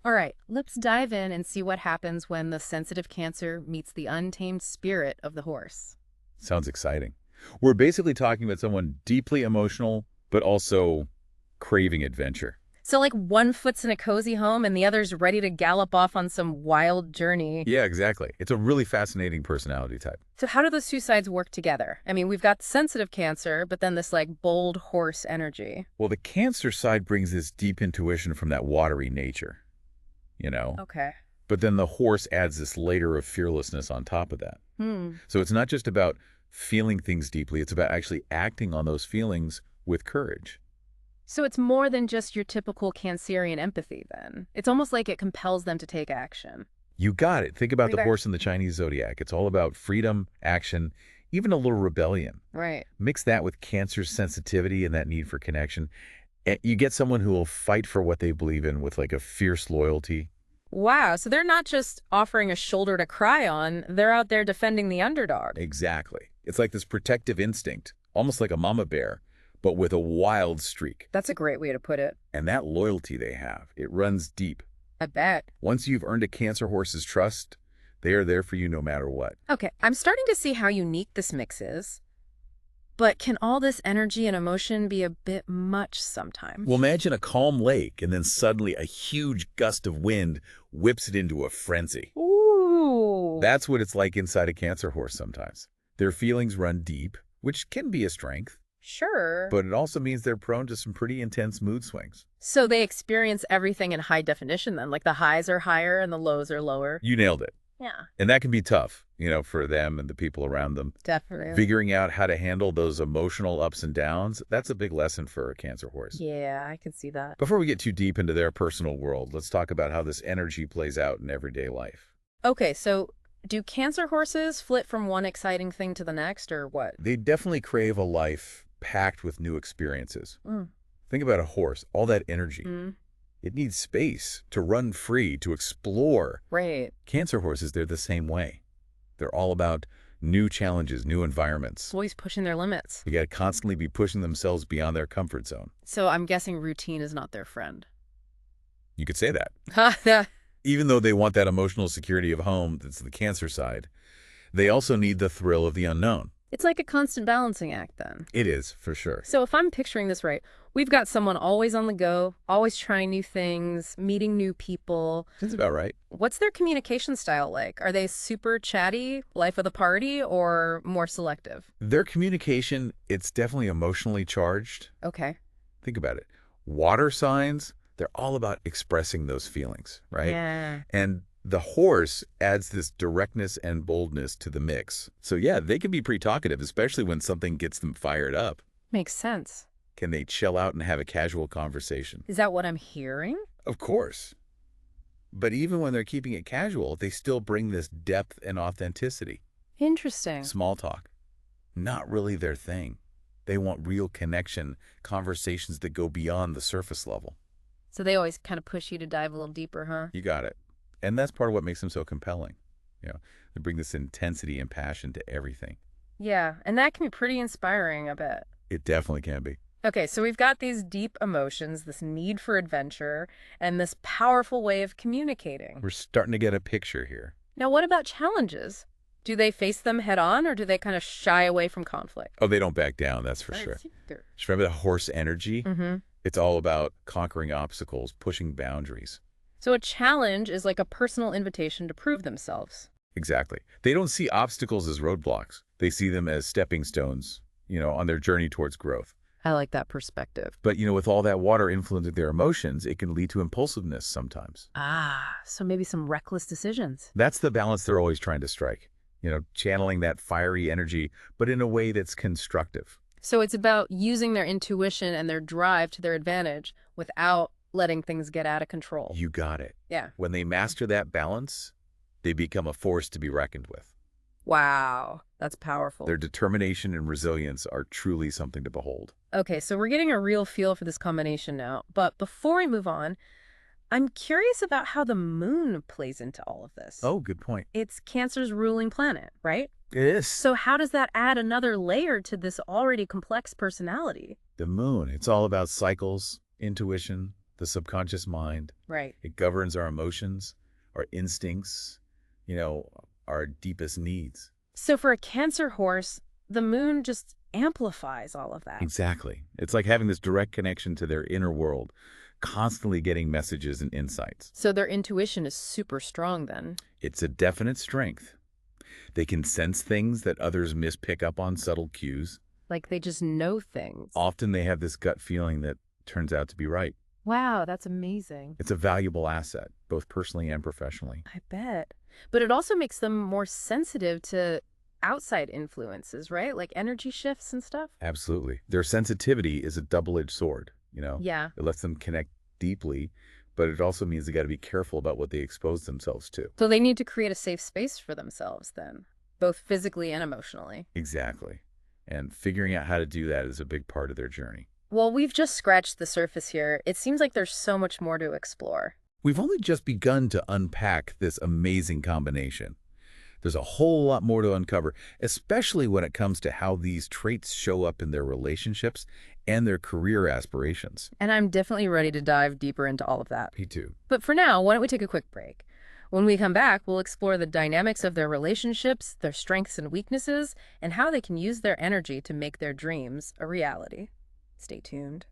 All right, let's dive in and see what happens when the sensitive Cancer meets the untamed spirit of the horse. Sounds exciting. We're basically talking about someone deeply emotional, but also craving adventure. So, like, one foot's in a cozy home and the other's ready to gallop off on some wild journey. Yeah, exactly. It's a really fascinating personality type. So, how do those two sides work together? I mean, we've got sensitive Cancer, but then this, like, bold horse energy. Well, the Cancer side brings this deep intuition from that watery nature, you know? Okay. But then the horse adds this layer of fearlessness on top of that. Hmm. So it's not just about feeling things deeply, it's about actually acting on those feelings with courage. So, it's more than just your typical Cancerian empathy, then. It's almost like it compels them to take action. You got it. Think about the Okay. horse in the Chinese Zodiac. It's all about freedom, action, even a little rebellion. Right. Mix that with Cancer's sensitivity and that need for connection. And you get someone who will fight for what they believe in with like a fierce loyalty. Wow, so they're not just offering a shoulder to cry on, they're out there defending the underdog. Exactly. It's like this protective instinct, almost like a mama bear, but with a wild streak. That's a great way to put it. And that loyalty they have, it runs deep. I bet. Once you've earned a Cancer horse's trust, they are there for you no matter what. Okay, I'm starting to see how unique this mix is. But can all this energy and emotion be a bit much sometimes? Well, imagine a calm lake and then suddenly a huge gust of wind whips it into a frenzy. Ooh. That's what it's like inside a Cancer horse sometimes. Their feelings run deep, which can be a strength, Sure. but it also means they're prone to some pretty intense mood swings. So they experience everything in high definition then, like the highs are higher and the lows are lower. You nailed it. Yeah, And that can be tough, for them and the people around them. definitely. Figuring out how to handle those emotional ups and downs, that's a big lesson for a Cancer horse. Yeah, I can see that. Before we get too deep into their personal world, let's talk about how this energy plays out in everyday life. Okay, so do Cancer horses flit from one exciting thing to the next, or what? They definitely crave a life packed with new experiences. Mm. Think about a horse, all that energy. Mm. It needs space to run free, to explore. Right. Cancer horses, they're the same way. They're all about new challenges, new environments. Always pushing their limits. They got to constantly be pushing themselves beyond their comfort zone. So I'm guessing routine is not their friend. You could say that. Ha! Even though they want that emotional security of home, that's the Cancer side, they also need the thrill of the unknown. It's like a constant balancing act then. It is, for sure. So if I'm picturing this right, we've got someone always on the go, always trying new things, meeting new people. That's about right. What's their communication style like? Are they super chatty, life of the party, or more selective? Their communication, it's definitely emotionally charged. Okay. Think about it. Water signs, they're all about expressing those feelings, right? Yeah. And the horse adds this directness and boldness to the mix. So yeah, they can be pretty talkative, especially when something gets them fired up. Makes sense. Can they chill out and have a casual conversation? Is that what I'm hearing? Of course. But even when they're keeping it casual, they still bring this depth and authenticity. Interesting. Small talk, not really their thing. They want real connection, conversations that go beyond the surface level. So they always kind of push you to dive a little deeper, huh? You got it. And that's part of what makes them so compelling. They bring this intensity and passion to everything. Yeah, and that can be pretty inspiring, I bet. It definitely can be. Okay, so we've got these deep emotions, this need for adventure, and this powerful way of communicating. We're starting to get a picture here. Now, what about challenges? Do they face them head on, or do they kind of shy away from conflict? Oh, they don't back down, that's for sure. Just remember the horse energy? Mm-hmm. It's all about conquering obstacles, pushing boundaries. So a challenge is like a personal invitation to prove themselves. Exactly. They don't see obstacles as roadblocks. They see them as stepping stones, on their journey towards growth. I like that perspective. But, with all that water influencing their emotions, it can lead to impulsiveness sometimes. Ah, so maybe some reckless decisions. That's the balance they're always trying to strike. Channeling that fiery energy, but in a way that's constructive. So it's about using their intuition and their drive to their advantage without letting things get out of control. You got it. Yeah. When they master that balance, they become a force to be reckoned with. Wow, that's powerful. Their determination and resilience are truly something to behold. Okay, so we're getting a real feel for this combination now. But before we move on, I'm curious about how the moon plays into all of this. Oh, good point. It's Cancer's ruling planet, right? It is. So how does that add another layer to this already complex personality? The moon, it's all about cycles, intuition, the subconscious mind. Right. It governs our emotions, our instincts, you know, our deepest needs. So for a Cancer horse, the moon just amplifies all of that. Exactly. It's like having this direct connection to their inner world, constantly getting messages and insights. So their intuition is super strong then. It's a definite strength. They can sense things that others miss, pick up on subtle cues. Like they just know things. Often they have this gut feeling that turns out to be right. Wow, that's amazing. It's a valuable asset, both personally and professionally. I bet. But it also makes them more sensitive to outside influences, right? Like energy shifts and stuff? Absolutely. Their sensitivity is a double-edged sword, you know? Yeah. It lets them connect deeply, but it also means they got to be careful about what they expose themselves to. So they need to create a safe space for themselves then, both physically and emotionally. Exactly. And figuring out how to do that is a big part of their journey. Well, we've just scratched the surface here. It seems like there's so much more to explore. We've only just begun to unpack this amazing combination. There's a whole lot more to uncover, especially when it comes to how these traits show up in their relationships and their career aspirations. And I'm definitely ready to dive deeper into all of that. Me too. But for now, why don't we take a quick break? When we come back, we'll explore the dynamics of their relationships, their strengths and weaknesses, and how they can use their energy to make their dreams a reality. Stay tuned.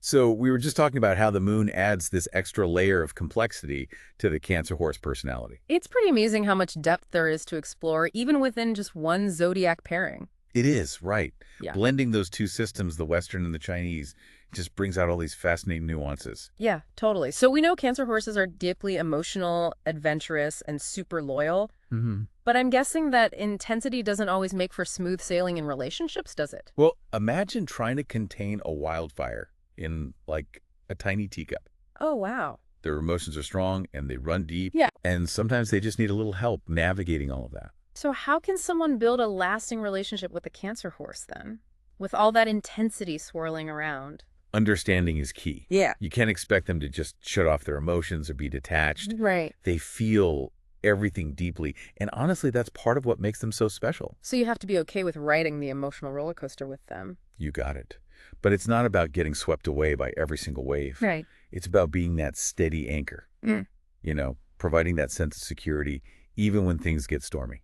So we were just talking about how the moon adds this extra layer of complexity to the Cancer horse personality. It's pretty amazing how much depth there is to explore, even within just one zodiac pairing. It is, right. Yeah. Blending those two systems, the Western and the Chinese, just brings out all these fascinating nuances. Yeah, totally. So we know Cancer horses are deeply emotional, adventurous, and super loyal. Mm-hmm. But I'm guessing that intensity doesn't always make for smooth sailing in relationships, does it? Well, imagine trying to contain a wildfire in, like, a tiny teacup. Oh, wow. Their emotions are strong and they run deep. Yeah. And sometimes they just need a little help navigating all of that. So how can someone build a lasting relationship with a Cancer horse then? With all that intensity swirling around? Understanding is key. Yeah. You can't expect them to just shut off their emotions or be detached. Right. They feel everything deeply. And honestly, that's part of what makes them so special. So you have to be okay with riding the emotional roller coaster with them. You got it. But it's not about getting swept away by every single wave. Right. It's about being that steady anchor, you know, providing that sense of security even when things get stormy.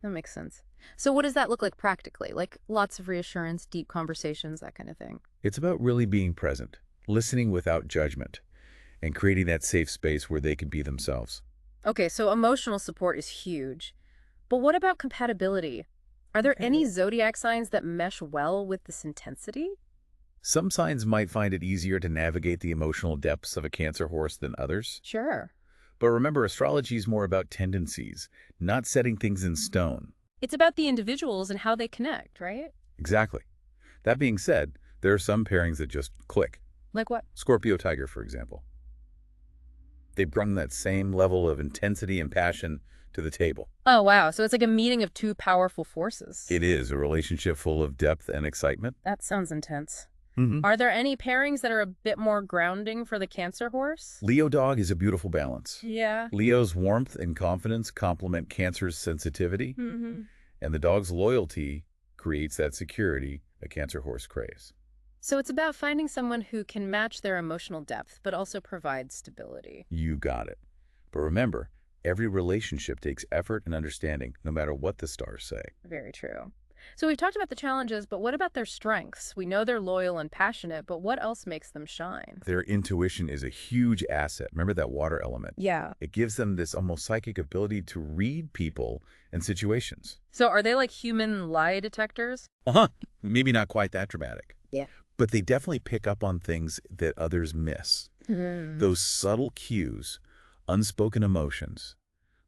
That makes sense. So what does that look like practically? Like lots of reassurance, deep conversations, that kind of thing? It's about really being present, listening without judgment, and creating that safe space where they can be themselves. Okay, so emotional support is huge. But what about compatibility? Are there any zodiac signs that mesh well with this intensity? Some signs might find it easier to navigate the emotional depths of a Cancer horse than others. Sure. But remember, astrology is more about tendencies, not setting things in stone. It's about the individuals and how they connect, right? Exactly. That being said, there are some pairings that just click. Like what? Scorpio Tiger, for example. They bring that same level of intensity and passion to the table. Oh, wow. So it's like a meeting of two powerful forces. It is a relationship full of depth and excitement. That sounds intense. Mm-hmm. Are there any pairings that are a bit more grounding for the Cancer horse? Leo dog is a beautiful balance. Yeah. Leo's warmth and confidence complement Cancer's sensitivity, Mm-hmm. and the dog's loyalty creates that security a Cancer horse craves. So it's about finding someone who can match their emotional depth, but also provide stability. You got it. But remember, every relationship takes effort and understanding, no matter what the stars say. Very true. So we've talked about the challenges, but what about their strengths? We know they're loyal and passionate, but what else makes them shine? Their intuition is a huge asset. Remember that water element? Yeah. It gives them this almost psychic ability to read people and situations. So are they like human lie detectors? Uh-huh. Maybe not quite that dramatic. Yeah. But they definitely pick up on things that others miss. Those subtle cues, unspoken emotions.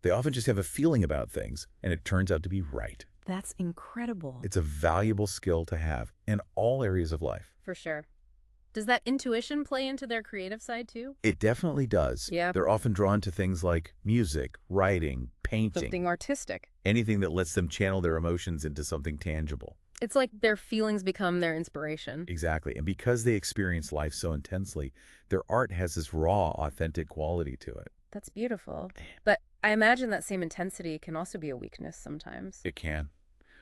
They often just have a feeling about things, and it turns out to be right. That's incredible. It's a valuable skill to have in all areas of life. For sure. Does that intuition play into their creative side too? It definitely does. Yeah. They're often drawn to things like music, writing, painting, Something artistic. anything that lets them channel their emotions into something tangible. It's like their feelings become their inspiration. Exactly. And because they experience life so intensely, their art has this raw, authentic quality to it. That's beautiful. But I imagine that same intensity can also be a weakness sometimes. It can.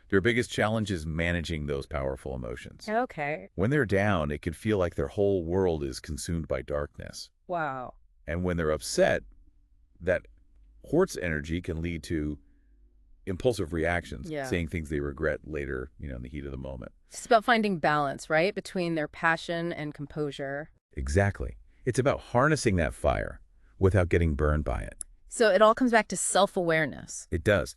Their biggest challenge is managing those powerful emotions. Okay. When they're down, it can feel like their whole world is consumed by darkness. Wow. And when they're upset, that Hort's energy can lead to impulsive reactions, Yeah. saying things they regret later, in the heat of the moment. It's about finding balance, right? Between their passion and composure. Exactly. It's about harnessing that fire without getting burned by it. So it all comes back to self-awareness. It does.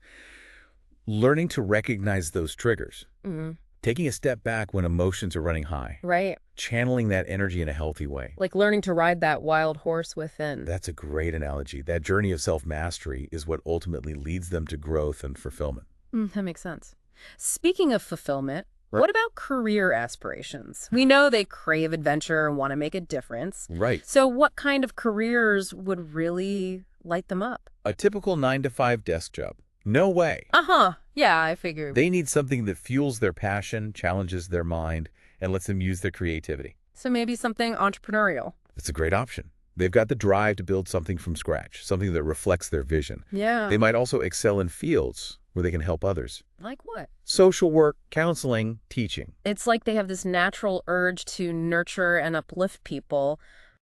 Learning to recognize those triggers, Hmm. taking a step back when emotions are running high, Right. channeling that energy in a healthy way. Like learning to ride that wild horse within. That's a great analogy. That journey of self-mastery is what ultimately leads them to growth and fulfillment. That makes sense. Speaking of fulfillment, Right. what about career aspirations? We know they crave adventure and want to make a difference. Right. So what kind of careers would really light them up? A typical 9-to-5 desk job. No way. Uh-huh. Yeah, I figured. They need something that fuels their passion, challenges their mind, and lets them use their creativity. So maybe something entrepreneurial. It's a great option. They've got the drive to build something from scratch, something that reflects their vision. Yeah. They might also excel in fields where they can help others. Like what? Social work, counseling, teaching. It's like they have this natural urge to nurture and uplift people.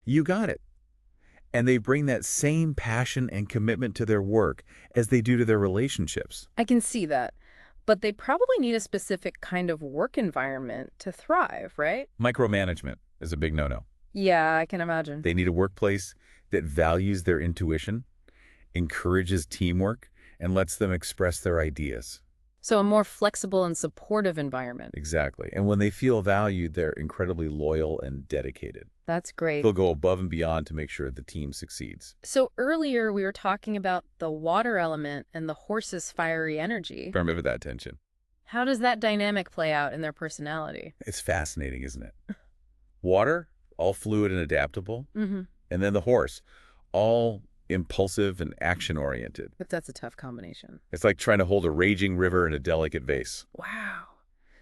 You got it. And they bring that same passion and commitment to their work as they do to their relationships. I can see that. But they probably need a specific kind of work environment to thrive, right? Micromanagement is a big no-no. Yeah, I can imagine. They need a workplace that values their intuition, encourages teamwork, and lets them express their ideas. So a more flexible and supportive environment. Exactly. And when they feel valued, they're incredibly loyal and dedicated. That's great. They'll go above and beyond to make sure the team succeeds. So earlier we were talking about the water element and the horse's fiery energy. Remember that tension. How does that dynamic play out in their personality? It's fascinating, isn't it? Water, all fluid and adaptable. Mm-hmm. And then the horse, all impulsive and action-oriented. But that's a tough combination. It's like trying to hold a raging river in a delicate vase. Wow.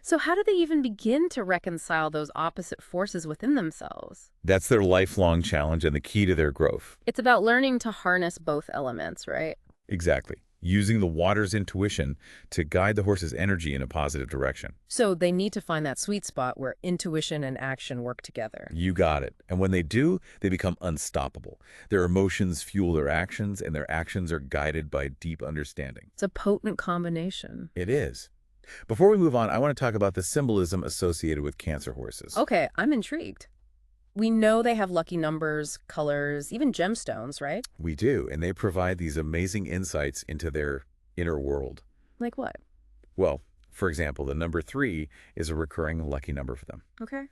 So how do they even begin to reconcile those opposite forces within themselves? That's their lifelong challenge and the key to their growth. It's about learning to harness both elements, right? Exactly. Using the water's intuition to guide the horse's energy in a positive direction. So they need to find that sweet spot where intuition and action work together. You got it. And when they do, they become unstoppable. Their emotions fuel their actions, and their actions are guided by deep understanding. It's a potent combination. It is. Before we move on, I want to talk about the symbolism associated with Cancer horses. Okay, I'm intrigued. We know they have lucky numbers, colors, even gemstones, right? We do, and they provide these amazing insights into their inner world. Like what? Well, for example, the number 3 is a recurring lucky number for them, Okay.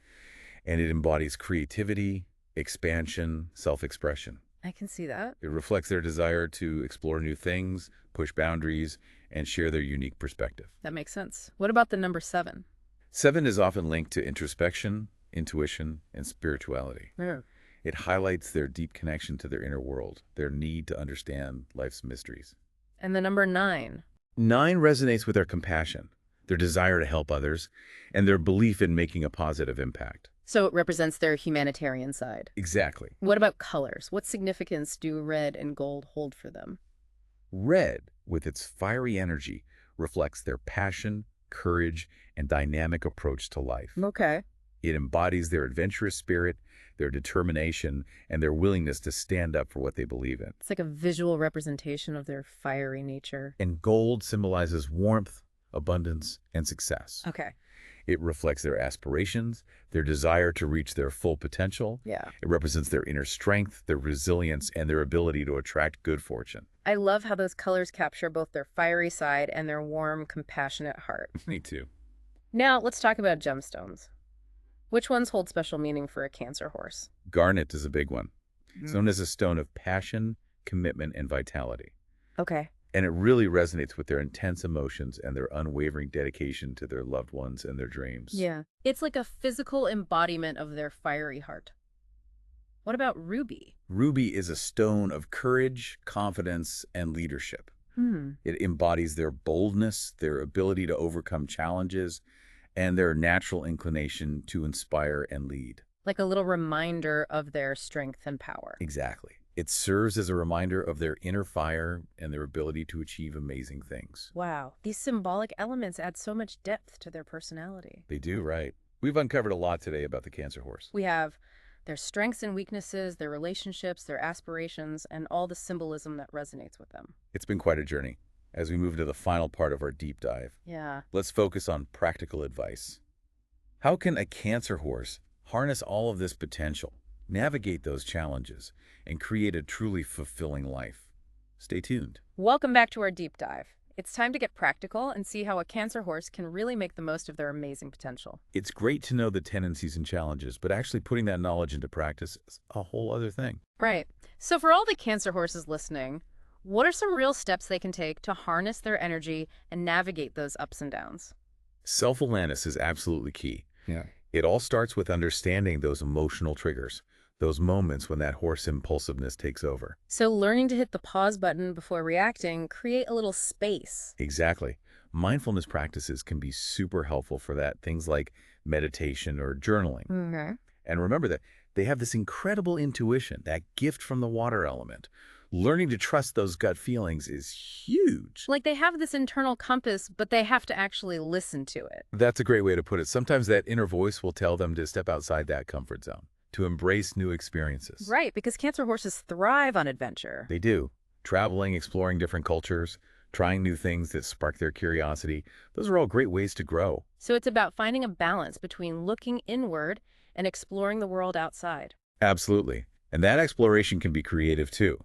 and it embodies creativity, expansion, self-expression. I can see that. It reflects their desire to explore new things, push boundaries, and share their unique perspective. That makes sense. What about the number 7? 7 is often linked to introspection, intuition, and spirituality. Yeah. It highlights their deep connection to their inner world, their need to understand life's mysteries. And the number 9? 9 resonates with their compassion, their desire to help others, and their belief in making a positive impact. So it represents their humanitarian side. Exactly. What about colors? What significance do red and gold hold for them? Red, with its fiery energy, reflects their passion, courage, and dynamic approach to life. Okay. It embodies their adventurous spirit, their determination, and their willingness to stand up for what they believe in. It's like a visual representation of their fiery nature. And gold symbolizes warmth, abundance, and success. Okay. It reflects their aspirations, their desire to reach their full potential. Yeah. It represents their inner strength, their resilience, and their ability to attract good fortune. I love how those colors capture both their fiery side and their warm, compassionate heart. Me too. Now, let's talk about gemstones. Which ones hold special meaning for a Cancer horse? Garnet is a big one. It's known as a stone of passion, commitment, and vitality. Okay. And it really resonates with their intense emotions and their unwavering dedication to their loved ones and their dreams. Yeah. It's like a physical embodiment of their fiery heart. What about ruby? Ruby is a stone of courage, confidence, and leadership. It embodies their boldness, their ability to overcome challenges, and their natural inclination to inspire and lead. Like a little reminder of their strength and power. Exactly. It serves as a reminder of their inner fire and their ability to achieve amazing things. Wow, these symbolic elements add so much depth to their personality. They do, right? We've uncovered a lot today about the Cancer horse. We have their strengths and weaknesses, their relationships, their aspirations, and all the symbolism that resonates with them. It's been quite a journey. As we move to the final part of our deep dive, Yeah. let's focus on practical advice. How can a Cancer horse harness all of this potential, navigate those challenges, and create a truly fulfilling life? Stay tuned. Welcome back to our deep dive. It's time to get practical and see how a Cancer horse can really make the most of their amazing potential. It's great to know the tendencies and challenges, but actually putting that knowledge into practice is a whole other thing. Right. So for all the Cancer horses listening, what are some real steps they can take to harness their energy and navigate those ups and downs? Self-awareness is absolutely key. Yeah. It all starts with understanding those emotional triggers, those moments when that horse impulsiveness takes over. So learning to hit the pause button before reacting, create a little space. Exactly. Mindfulness practices can be super helpful for that, things like meditation or journaling. Mm-hmm. And remember that they have this incredible intuition, that gift from the water element. Learning to trust those gut feelings is huge. Like they have this internal compass, but they have to actually listen to it. That's a great way to put it. Sometimes that inner voice will tell them to step outside that comfort zone, to embrace new experiences. Right, because Cancer horses thrive on adventure. They do. Traveling, exploring different cultures, trying new things that spark their curiosity. Those are all great ways to grow. So it's about finding a balance between looking inward and exploring the world outside. Absolutely. And that exploration can be creative too.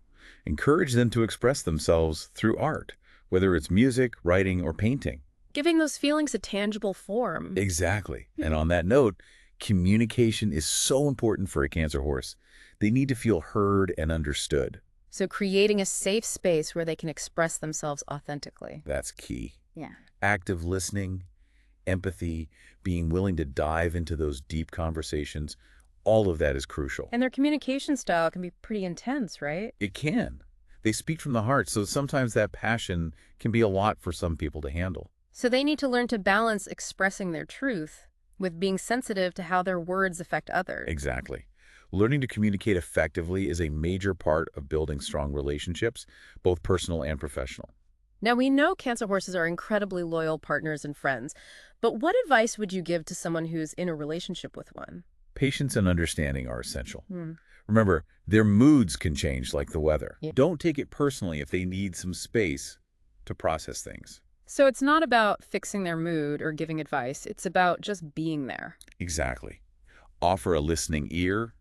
Encourage them to express themselves through art, whether it's music, writing, or painting. Giving those feelings a tangible form. Exactly. And on that note, communication is so important for a Cancer horse. They need to feel heard and understood. So creating a safe space where they can express themselves authentically. That's key. Yeah. Active listening, empathy, being willing to dive into those deep conversations, all of that is crucial. And their communication style can be pretty intense, right? It can. They speak from the heart, so sometimes that passion can be a lot for some people to handle. So they need to learn to balance expressing their truth with being sensitive to how their words affect others. Exactly. Learning to communicate effectively is a major part of building strong relationships, both personal and professional. Now, we know Cancer horses are incredibly loyal partners and friends, but what advice would you give to someone who's in a relationship with one? Patience and understanding are essential. Remember, their moods can change like the weather. Yeah. Don't take it personally if they need some space to process things. So it's not about fixing their mood or giving advice. It's about just being there. Exactly. Offer a listening ear,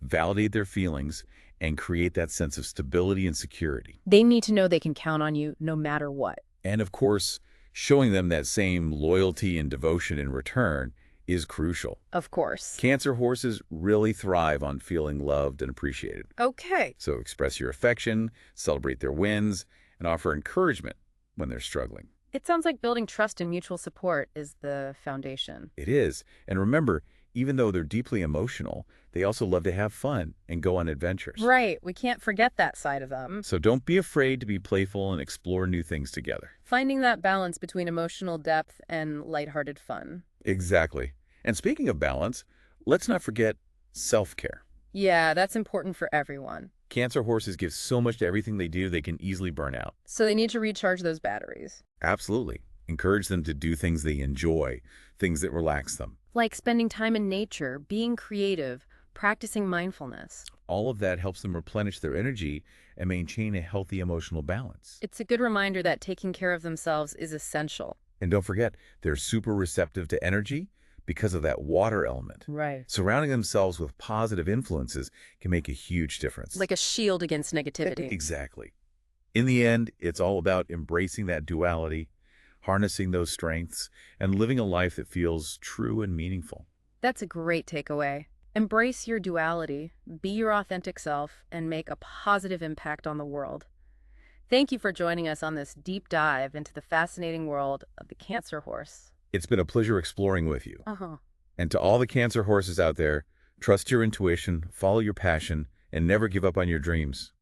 validate their feelings, and create that sense of stability and security. They need to know they can count on you no matter what. And of course, showing them that same loyalty and devotion in return is crucial. Of course. Cancer horses really thrive on feeling loved and appreciated. Okay. So express your affection, celebrate their wins, and offer encouragement when they're struggling. It sounds like building trust and mutual support is the foundation. It is. And remember, even though they're deeply emotional, they also love to have fun and go on adventures. Right. We can't forget that side of them. So don't be afraid to be playful and explore new things together. Finding that balance between emotional depth and lighthearted fun. Exactly. And speaking of balance, let's not forget self-care. Yeah, that's important for everyone. Cancer horses give so much to everything they do, they can easily burn out. So they need to recharge those batteries. Absolutely. Encourage them to do things they enjoy, things that relax them. Like spending time in nature, being creative, practicing mindfulness. All of that helps them replenish their energy and maintain a healthy emotional balance. It's a good reminder that taking care of themselves is essential. And don't forget, they're super receptive to energy because of that water element. Right. Surrounding themselves with positive influences can make a huge difference. Like a shield against negativity. Exactly. In the end, it's all about embracing that duality, harnessing those strengths, and living a life that feels true and meaningful. That's a great takeaway. Embrace your duality, be your authentic self, and make a positive impact on the world. Thank you for joining us on this deep dive into the fascinating world of the Cancer horse. It's been a pleasure exploring with you. Uh-huh. And to all the Cancer horses out there, trust your intuition, follow your passion, and never give up on your dreams.